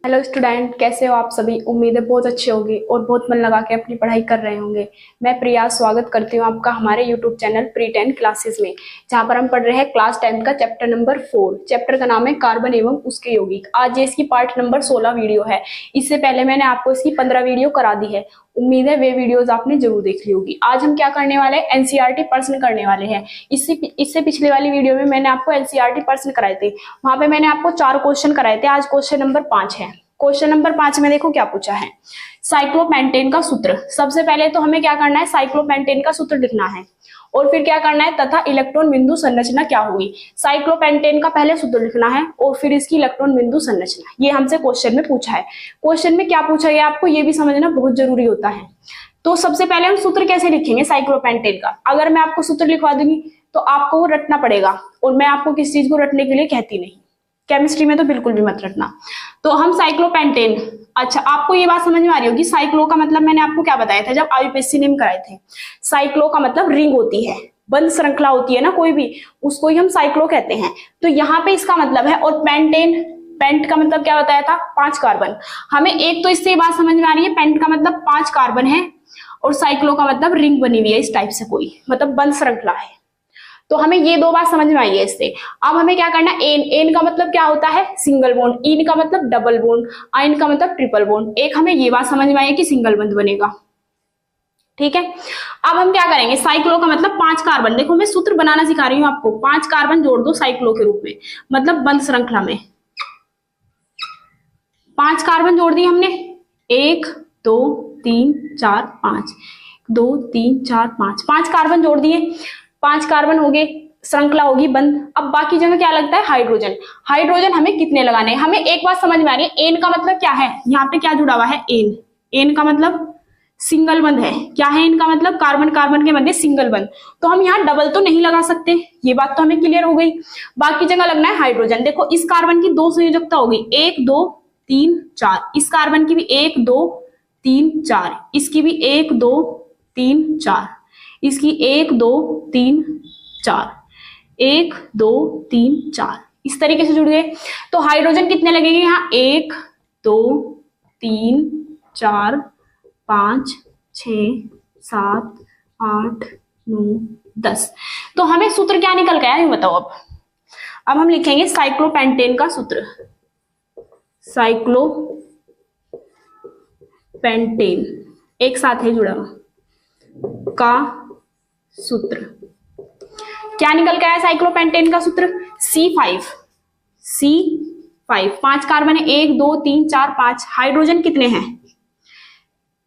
Hello student, कैसे हो आप सभी। उम्मीद है बहुत अच्छे होंगे और बहुत मन लगा के अपनी पढ़ाई कर रहे होंगे। मैं प्रिया स्वागत करती हूँ आपका हमारे यूट्यूब चैनल प्री 10 क्लासेस में, जहाँ पर हम पढ़ रहे हैं क्लास 10 का चैप्टर नंबर 4। चैप्टर का नाम है कार्बन एवं उसके यौगिक। आज ये इसकी पार्ट नंबर 16 वीडियो है। इससे पहले मैंने आपको इसकी 15 वीडियो करा दी है। उम्मीद है वे वीडियोस आपने जरूर देख ली होगी। आज हम क्या करने वाले हैं, एनसीईआरटी प्रश्न करने वाले हैं। इससे पिछले वाली वीडियो में मैंने आपको एनसीईआरटी प्रश्न कराए थे। वहां पे मैंने आपको 4 क्वेश्चन कराए थे। आज क्वेश्चन नंबर 5 है। क्वेश्चन नंबर 5 में देखो क्या पूछा है। साइक्लोपेंटेन का सूत्र। सबसे पहले तो हमें क्या करना है, साइक्लोपेंटेन का सूत्र लिखना है और फिर क्या करना है, तथा इलेक्ट्रॉन बिंदु संरचना क्या होगी। साइक्लोपेंटेन का पहले सूत्र लिखना है और फिर इसकी इलेक्ट्रॉन बिंदु संरचना। ये हमसे क्वेश्चन में पूछा है। क्वेश्चन में क्या पूछा गया आपको ये भी समझना बहुत जरूरी होता है। तो सबसे पहले हम सूत्र कैसे लिखेंगे साइक्लोपेंटेन का। अगर मैं आपको सूत्र लिखवा दूंगी तो आपको वो रटना पड़ेगा, और मैं आपको किस चीज को रटने के लिए कहती नहीं, केमिस्ट्री में तो बिल्कुल भी मत रटना। तो हम साइक्लोपेंटेन, अच्छा आपको ये बात समझ में आ रही होगी। साइक्लो का मतलब मैंने आपको क्या बताया था जब आईयूपीएससी ने कराए थे। साइक्लो का मतलब रिंग होती है, बंद श्रृंखला होती है ना कोई भी, उसको ही हम साइक्लो कहते हैं। तो यहाँ पे इसका मतलब है, और पेंटेन, पेंट का मतलब क्या बताया था, 5 कार्बन। हमें एक तो इससे बात समझ में आ रही है, पेंट का मतलब 5 कार्बन है और साइक्लो का मतलब रिंग बनी हुई है इस टाइप से, कोई मतलब बंद श्रृंखला है। तो हमें ये दो बात समझ में आई है इससे। अब हमें क्या करना है, एन, एन का मतलब क्या होता है, सिंगल बॉन्ड। इन का मतलब डबल बॉन्ड, आइन का मतलब ट्रिपल बॉन्ड। एक हमें ये बात समझ में आई है कि सिंगल बॉन्ड बनेगा। ठीक है, अब हम क्या करेंगे, साइक्लो का मतलब 5 कार्बन। देखो मैं सूत्र बनाना सिखा रही हूँ आपको। 5 कार्बन जोड़ दो साइक्लो के रूप में, मतलब बंद श्रृंखला में। 5 कार्बन जोड़ दिए हमने, 1 2 3 4 5, 2 3 4 5, 5 कार्बन जोड़ दिए। 5 कार्बन हो गए, श्रृंखला होगी बंद। अब बाकी जगह क्या लगता है, हाइड्रोजन। हाइड्रोजन हमें कितने लगाने हैं, हमें एक बात समझ में आ रही है। एन का मतलब क्या है, यहाँ पे क्या जुड़ा हुआ है, एन। एन का मतलब सिंगल बंद है। क्या है इनका मतलब, कार्बन कार्बन के मध्य सिंगल बंद। तो हम यहाँ डबल तो नहीं लगा सकते, ये बात तो हमें क्लियर हो गई। बाकी जगह लगना है हाइड्रोजन। देखो इस कार्बन की 2 संयोजकता होगी, 1 2 3 4। इस कार्बन की भी 1 2 3 4, इसकी भी 1 2 3 4, इसकी 1 2 3 4, 1 2 3 4, इस तरीके से जुड़ गए। तो हाइड्रोजन कितने लगेंगे यहाँ, 1 2 3 4 5 6 7 8 9 10। तो हमें सूत्र क्या निकल गया है बताओ। अब हम लिखेंगे साइक्लोपेंटेन का सूत्र। साइक्लोपेंटेन एक साथ है जुड़ा का सूत्र क्या निकल गया है, साइक्लोपेंटेन का सूत्र C5। C5 5 कार्बन है, 1 2 3 4 5। हाइड्रोजन कितने हैं,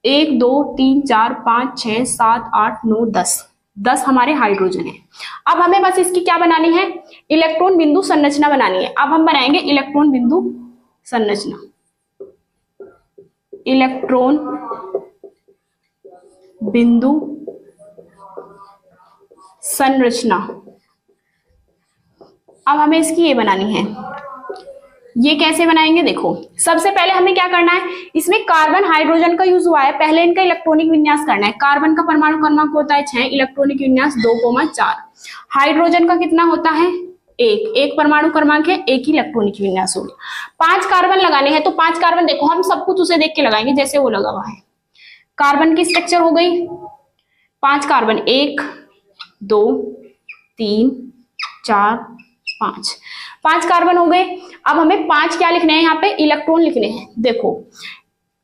1 2 3 4 5 6 7 8 9 10। 10 हमारे हाइड्रोजन है। अब हमें बस इसकी क्या बनानी है, इलेक्ट्रॉन बिंदु संरचना बनानी है। अब हम बनाएंगे इलेक्ट्रॉन बिंदु संरचना। इलेक्ट्रॉन बिंदु संरचना। अब हमें इसकी ये बनानी है। ये कैसे बनाएंगे, देखो सबसे पहले हमें क्या करना है, इसमें कार्बन हाइड्रोजन का यूज हुआ है, पहले इनका इलेक्ट्रॉनिक विन्यास करना है। कार्बन का परमाणु क्रमांक होता है 6, इलेक्ट्रॉनिक विन्यास 2,4। हाइड्रोजन का कितना होता है, 1, एक परमाणु क्रमांक है, एक ही इलेक्ट्रॉनिक विन्यास हो गया। 5 कार्बन लगाने हैं, तो 5 कार्बन देखो हम सब कुछ उसे देख के लगाएंगे जैसे वो लगा हुआ है। कार्बन की स्ट्रक्चर हो गई, 5 कार्बन, 1 2 3 4 5, 5 कार्बन हो गए। अब हमें 5 क्या लिखने हैं, यहाँ पे इलेक्ट्रॉन लिखने हैं। देखो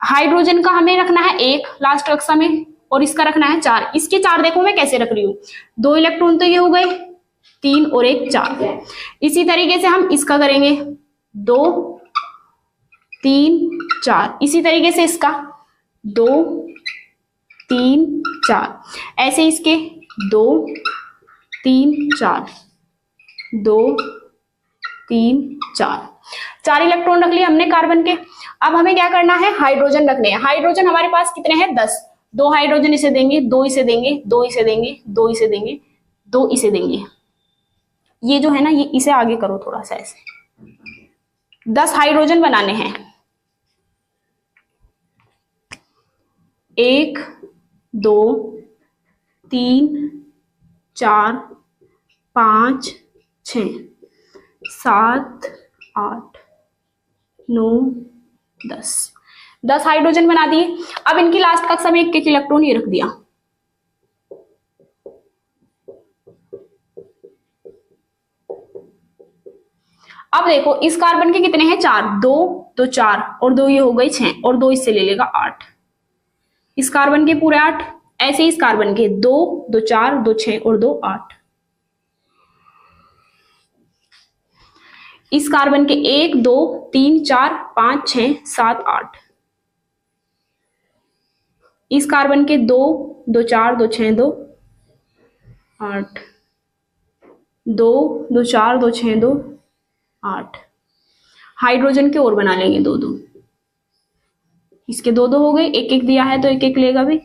हाइड्रोजन का हमें रखना है 1 लास्ट कक्षा में, और इसका रखना है 4। इसके 4 देखो मैं कैसे रख रही हूँ, 2 इलेक्ट्रॉन तो ये हो गए, 3 और 1 4। इसी तरीके से हम इसका करेंगे 2 3 4, इसी तरीके से इसका 2 3 4, ऐसे इसके 2 3 4 2 3 4, 4 इलेक्ट्रॉन रख लिए हमने कार्बन के। अब हमें क्या करना है, हाइड्रोजन रखने हैं। हाइड्रोजन हमारे पास कितने हैं, 10। 2 हाइड्रोजन इसे देंगे, 2 इसे देंगे, 2 इसे देंगे, 2 इसे देंगे, 2 इसे देंगे। ये जो है ना, ये इसे आगे करो थोड़ा सा ऐसे। 10 हाइड्रोजन बनाने हैं, 1 2 3 4 5 6 7 8 9 10 हाइड्रोजन बना दिए। अब इनकी लास्ट कक्षा में एक इलेक्ट्रॉन ये रख दिया। अब देखो इस कार्बन के कितने हैं, 4, 2 तो 4 और 2 ये हो गई 6 और 2 इससे ले लेगा 8। इस कार्बन के पूरे 8, ऐसे ही इस कार्बन के 2 2 4 2 6 और 2 8। इस कार्बन के 1 2 3 4 5 6 7 8। इस कार्बन के 2 2 4 2 6 2 8, 2 2 4 2 6 2 8। हाइड्रोजन के और बना लेंगे 2 2। इसके 2 2 हो गए, एक एक दिया है तो एक एक लेगा भी।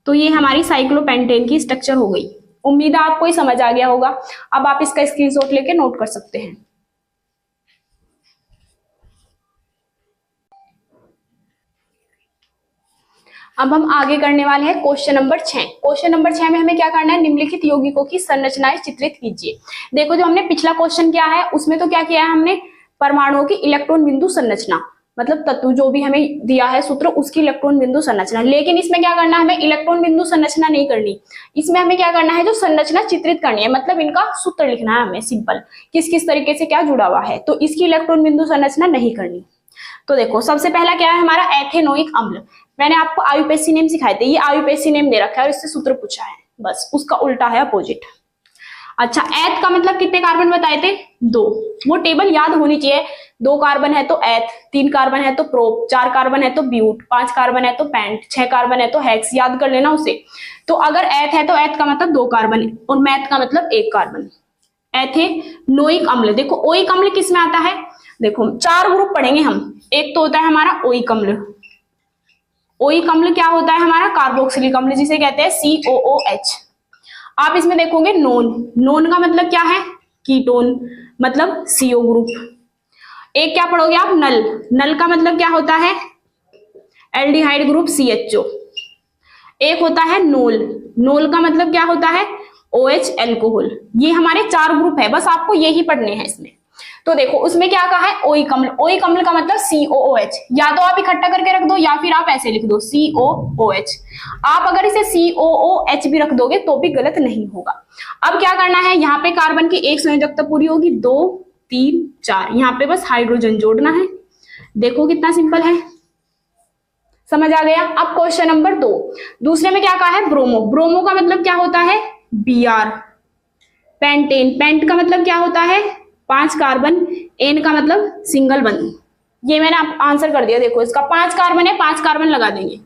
तो ये हमारी साइक्लोपेंटेन की स्ट्रक्चर हो गई। उम्मीद है आपको ये समझ आ गया होगा। अब आप इसका स्क्रीनशॉट लेके नोट कर सकते हैं। अब हम आगे करने वाले हैं क्वेश्चन नंबर 6। क्वेश्चन नंबर 6 में हमें क्या करना है, निम्नलिखित यौगिकों की संरचनाएं चित्रित कीजिए। देखो जो हमने पिछला क्वेश्चन किया है उसमें तो क्या किया है हमने, परमाणुओं की इलेक्ट्रॉन बिंदु संरचना, मतलब तत्व जो भी हमें दिया है सूत्र उसकी इलेक्ट्रॉन बिंदु संरचना। लेकिन इसमें क्या करना है, हमें इलेक्ट्रॉन बिंदु संरचना नहीं करनी। इसमें हमें क्या करना है, जो संरचना चित्रित करनी है, मतलब इनका सूत्र लिखना है हमें सिंपल, किस किस तरीके से क्या जुड़ा हुआ है। तो इसकी इलेक्ट्रॉन बिंदु संरचना नहीं करनी। तो देखो सबसे पहला क्या है हमारा, एथेनोइक अम्ल। मैंने आपको आयुपेसी नेम सिखाए थे, ये आयुपेसी नेम दे रखा है और इससे सूत्र पूछा है, बस उसका उल्टा है अपोजिट। अच्छा, एथ का मतलब कितने कार्बन बताए थे, 2। वो टेबल याद होनी चाहिए। 2 कार्बन है तो एथ, 3 कार्बन है तो प्रोप, 4 कार्बन है तो ब्यूट, 5 कार्बन है तो पेंट, 6 कार्बन है तो हेक्स, याद कर लेना उसे। तो अगर एथ है तो एथ का मतलब 2 कार्बन और मैथ का मतलब 1 कार्बन। एथेनोइक अम्ल, देखो ओइक अम्ल किस में आता है, देखो 4 ग्रुप पढ़ेंगे हम। एक तो होता है हमारा ओइक अम्ल। ओइक अम्ल क्या होता है हमारा, कार्बोक्सिलिक अम्ल जिसे कहते हैं COOH। आप इसमें देखोगे नोन, नोन का मतलब क्या है, कीटोन, मतलब CO ग्रुप। एक क्या पढ़ोगे आप, नल, नल का मतलब क्या होता है, एल्डिहाइड ग्रुप CHO। एक होता है नोल, नोल का मतलब क्या होता है, OH एल्कोहल। ये हमारे 4 ग्रुप है, बस आपको यही पढ़ने हैं इसमें। तो देखो उसमें क्या कहा है, ओइक अम्ल। ओइक अम्ल का मतलब COOH, या तो आप इकट्ठा करके रख दो या फिर आप ऐसे लिख दो COOH। आप अगर इसे COOH भी रख दोगे तो भी गलत नहीं होगा। अब क्या करना है, यहाँ पे कार्बन की एक संयोजकता पूरी होगी, 2 3 4, यहाँ पे बस हाइड्रोजन जोड़ना है। देखो कितना सिंपल है, समझ आ गया। अब क्वेश्चन नंबर 2, दूसरे में क्या कहा है, ब्रोमो। ब्रोमो का मतलब क्या होता है, Br। पेंटेन, पेंट का मतलब क्या होता है, 5 कार्बन, एन का मतलब सिंगल बंद। ये मैंने आप आंसर कर दिया। देखो इसका 5 कार्बन है, 5 कार्बन लगा देंगे,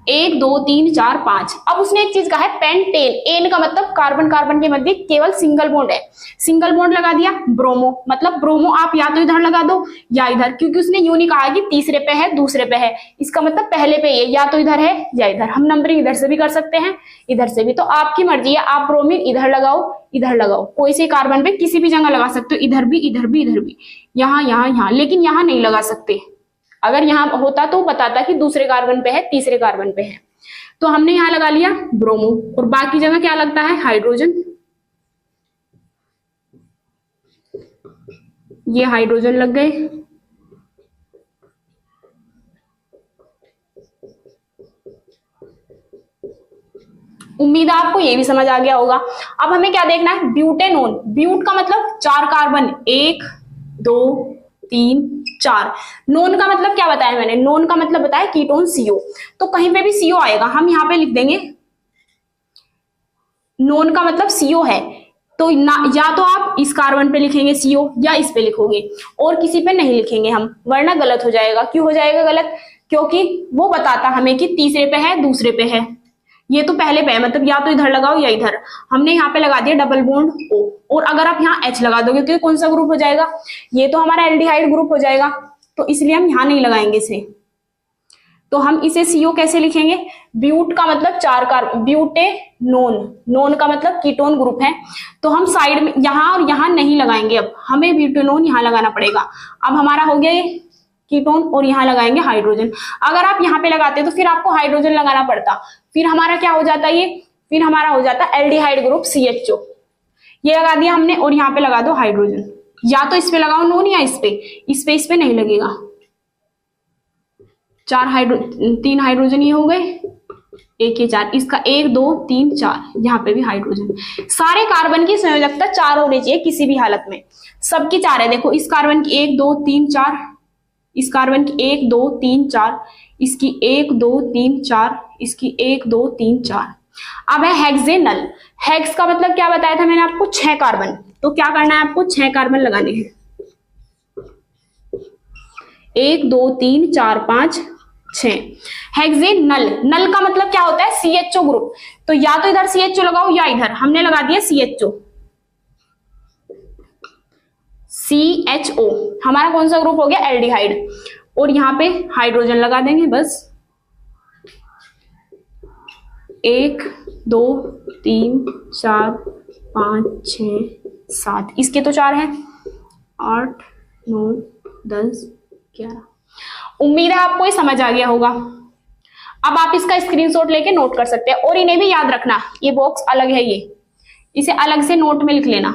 1 2 3 4 5। अब उसने एक चीज कहा है पेंटेन, एन का मतलब कार्बन कार्बन के मध्य केवल सिंगल बॉन्ड है, सिंगल बॉन्ड लगा दिया। ब्रोमो मतलब ब्रोमो आप या तो इधर लगा दो या इधर, क्योंकि उसने यूं नहीं कहा कि तीसरे पे है दूसरे पे है, इसका मतलब पहले पे ये या तो इधर है या इधर। हम नंबरिंग इधर से भी कर सकते हैं इधर से भी, तो आपकी मर्जी है, आप ब्रोमीन इधर लगाओ इधर लगाओ, कोई से कार्बन पे किसी भी जगह लगा सकते हो, इधर भी इधर भी इधर भी, यहाँ यहाँ यहाँ, लेकिन यहाँ नहीं लगा सकते। अगर यहाँ होता तो बताता कि दूसरे कार्बन पे है तीसरे कार्बन पे है। तो हमने यहाँ लगा लिया ब्रोमो, और बाकी जगह क्या लगता है, हाइड्रोजन। ये हाइड्रोजन लग गए। उम्मीद है आपको ये भी समझ आ गया होगा। अब हमें क्या देखना है, ब्यूटेनोन। ब्यूट का मतलब 4 कार्बन, 1 2 3 4। नोन का मतलब क्या बताया मैंने, नोन का मतलब बताया कीटोन CO। तो कहीं पे भी CO आएगा हम यहाँ पे लिख देंगे, नोन का मतलब CO है, तो ना या तो आप इस कार्बन पे लिखेंगे CO या इस पे लिखोगे, और किसी पे नहीं लिखेंगे हम, वरना गलत हो जाएगा। क्यों हो जाएगा गलत, क्योंकि वो बताता हमें कि तीसरे पे है दूसरे पे है, ये तो पहले पे है, मतलब या तो इधर लगाओ या इधर। हमने यहाँ पे लगा दिया डबल बॉन्ड O, और अगर आप यहाँ H लगा दोगे तो ये कौन सा ग्रुप हो जाएगा, ये तो हमारा एल्डिहाइड ग्रुप हो जाएगा, तो इसलिए हम यहाँ नहीं लगाएंगे इसे। तो हम इसे CO कैसे लिखेंगे, ब्यूट का मतलब 4 कार्बन, ब्यूटे नोन, नोन का मतलब कीटोन ग्रुप है, तो हम साइड में यहाँ और यहाँ नहीं लगाएंगे, अब हमें ब्यूटेनोन यहाँ लगाना पड़ेगा। अब हमारा हो गया ये कीटोन, और यहाँ लगाएंगे हाइड्रोजन। अगर आप यहाँ पे लगाते तो फिर आपको हाइड्रोजन लगाना पड़ता, फिर हमारा क्या हो जाता ये, फिर हमारा हो जाता एल्डिहाइड ग्रुप CHO। ये लगा दिया हमने, और यहाँ पे लगा दो हाइड्रोजन। या तो इस पे लगाओ नोन या इस पे नहीं लगेगा। 3 हाइड्रोजन ये हो गए, 1 ये 4, इसका 1 2 3 4, यहाँ पे भी हाइड्रोजन। सारे कार्बन की संयोजकता 4 होनी चाहिए किसी भी हालत में, सबकी 4 है। देखो इस कार्बन की 1 2 3 4, इस कार्बन की 1 2 3 4, इसकी 1 2 3 4, इसकी 1 2 3 4। अब है हेक्सेनल। हेक्स का मतलब क्या बताया था मैंने आपको, 6 कार्बन। तो क्या करना है आपको, 6 कार्बन लगाने हैं। 1 2 3 4 5 6। हेक्सेनल, नल का मतलब क्या होता है, CHO ग्रुप। तो या तो इधर CHO लगाओ या इधर, हमने लगा दिया CHO। CHO हमारा कौन सा ग्रुप हो गया, एल्डिहाइड। और यहां पे हाइड्रोजन लगा देंगे बस। 1 2 3 4 5 6 7, इसके तो 4 हैं, 8 9 10 11। उम्मीद है आपको ये समझ आ गया होगा। अब आप इसका स्क्रीनशॉट लेके नोट कर सकते हैं, और इन्हें भी याद रखना, ये बॉक्स अलग है, इसे अलग से नोट में लिख लेना।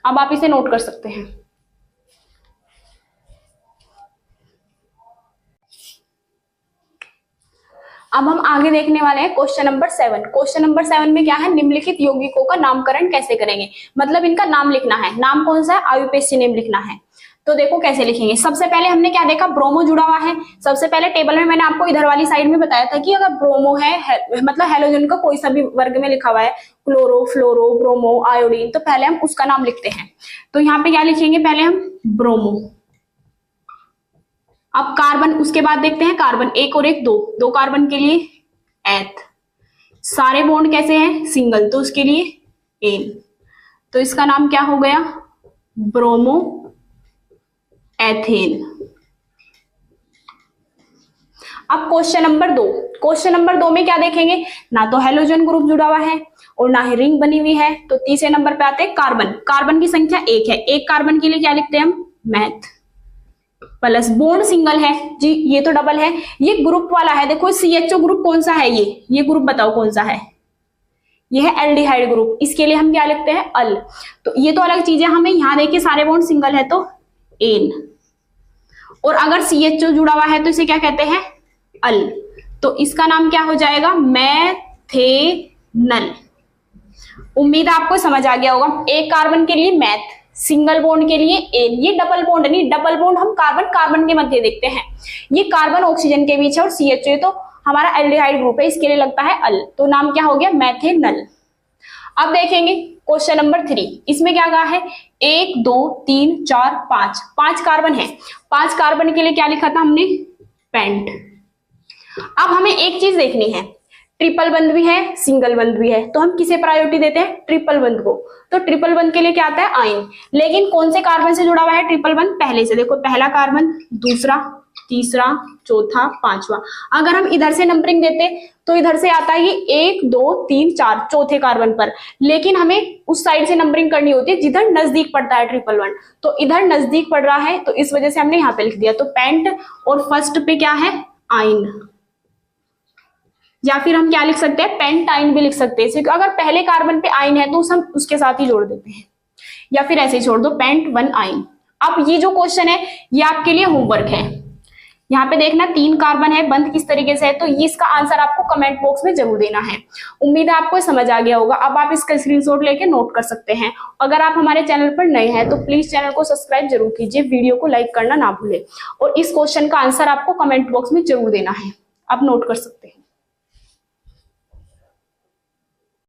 अब आप इसे नोट कर सकते हैं। अब हम आगे देखने वाले हैं क्वेश्चन नंबर 7। क्वेश्चन नंबर 7 में क्या है, निम्नलिखित यौगिकों का नामकरण कैसे करेंगे, मतलब इनका नाम लिखना है। नाम कौन सा है, आयुपेस्टी नेम लिखना है। तो देखो कैसे लिखेंगे। सबसे पहले हमने क्या देखा, ब्रोमो जुड़ा हुआ है। सबसे पहले टेबल में मैंने आपको इधर वाली साइड में बताया था कि अगर ब्रोमो है मतलब हेलोजन का कोई सा भी वर्ग में लिखा हुआ है, क्लोरो फ्लोरो ब्रोमो आयोडीन, तो पहले हम उसका नाम लिखते हैं। तो यहाँ पे क्या लिखेंगे, पहले हम ब्रोमो। अब कार्बन, उसके बाद देखते हैं कार्बन, 1 और 1 2, 2 कार्बन के लिए एथ। सारे बॉन्ड कैसे हैं, सिंगल, तो उसके लिए एन। तो इसका नाम क्या हो गया, ब्रोमो एथेन। अब क्वेश्चन नंबर 2। क्वेश्चन नंबर 2 में क्या देखेंगे, ना तो हेलोजन ग्रुप जुड़ा हुआ है और ना ही रिंग बनी हुई है। तो तीसरे नंबर पे आते हैं कार्बन। कार्बन की संख्या 1 है, 1 कार्बन के लिए क्या लिखते हैं हम, मैथ। प्लस बॉन्ड सिंगल है जी, ये तो डबल है, ये ग्रुप वाला है। देखो CHO ग्रुप कौन सा है, ये ग्रुप बताओ कौन सा है, ये है एल्डिहाइड ग्रुप। इसके लिए हम क्या लिखते हैं, अल। तो ये तो अलग चीज है, हमें यहां देखिए सारे बॉन्ड सिंगल है तो एन, और अगर CHO जुड़ा हुआ है तो इसे क्या कहते हैं, अल। तो इसका नाम क्या हो जाएगा, मैथेनल। उम्मीद आपको समझ आ गया होगा। 1 कार्बन के लिए मैथ, सिंगल बॉन्ड के लिए एन। ये डबल बॉन्ड नहीं, डबल बॉन्ड हम कार्बन कार्बन के मध्य देखते हैं, ये कार्बन ऑक्सीजन के बीच है। और CHO तो हमारा एल्डिहाइड ग्रुप है, इसके लिए लगता है अल। तो नाम क्या हो गया, मैथेनल। अब देखेंगे क्वेश्चन नंबर 3। इसमें क्या कहा है, 1 2 3 4 5, 5 कार्बन है। 5 कार्बन के लिए क्या लिखा था हमने, पेंट। अब हमें एक चीज देखनी है, ट्रिपल बंध भी है सिंगल बंध भी है, तो हम किसे प्रायोरिटी देते हैं, ट्रिपल बंध को। तो ट्रिपल बंध के लिए क्या आता है, आयन। लेकिन कौन से कार्बन से जुड़ा हुआ है ट्रिपल बंध, पहले से। देखो पहला कार्बन, दूसरा, तीसरा, चौथा, पांचवा। अगर हम इधर से नंबरिंग देते तो इधर से आता है ये 1 2 3 4 चौथे कार्बन पर, लेकिन हमें उस साइड से नंबरिंग करनी होती है जिधर नजदीक पड़ता है ट्रिपल बंध। तो इधर नजदीक पड़ रहा है, तो इस वजह से हमने यहाँ पे लिख दिया। तो पेंट, और फर्स्ट पे क्या है, आयन। या फिर हम क्या लिख सकते हैं, पेंटाइन भी लिख सकते हैं। अगर पहले कार्बन पे आयन है तो हम उसके साथ ही जोड़ देते हैं, या फिर ऐसे ही छोड़ दो, पेंट 1 आयन। अब ये जो क्वेश्चन है ये आपके लिए होमवर्क है। यहाँ पे देखना 3 कार्बन है, बंध किस तरीके से है, तो ये इसका आंसर आपको कमेंट बॉक्स में जरूर देना है। उम्मीद है आपको समझ आ गया होगा। अब आप इसका स्क्रीनशॉट लेके नोट कर सकते हैं। अगर आप हमारे चैनल पर नए हैं तो प्लीज चैनल को सब्सक्राइब जरूर कीजिए, वीडियो को लाइक करना ना भूलें, और इस क्वेश्चन का आंसर आपको कमेंट बॉक्स में जरूर देना है। आप नोट कर सकते हैं।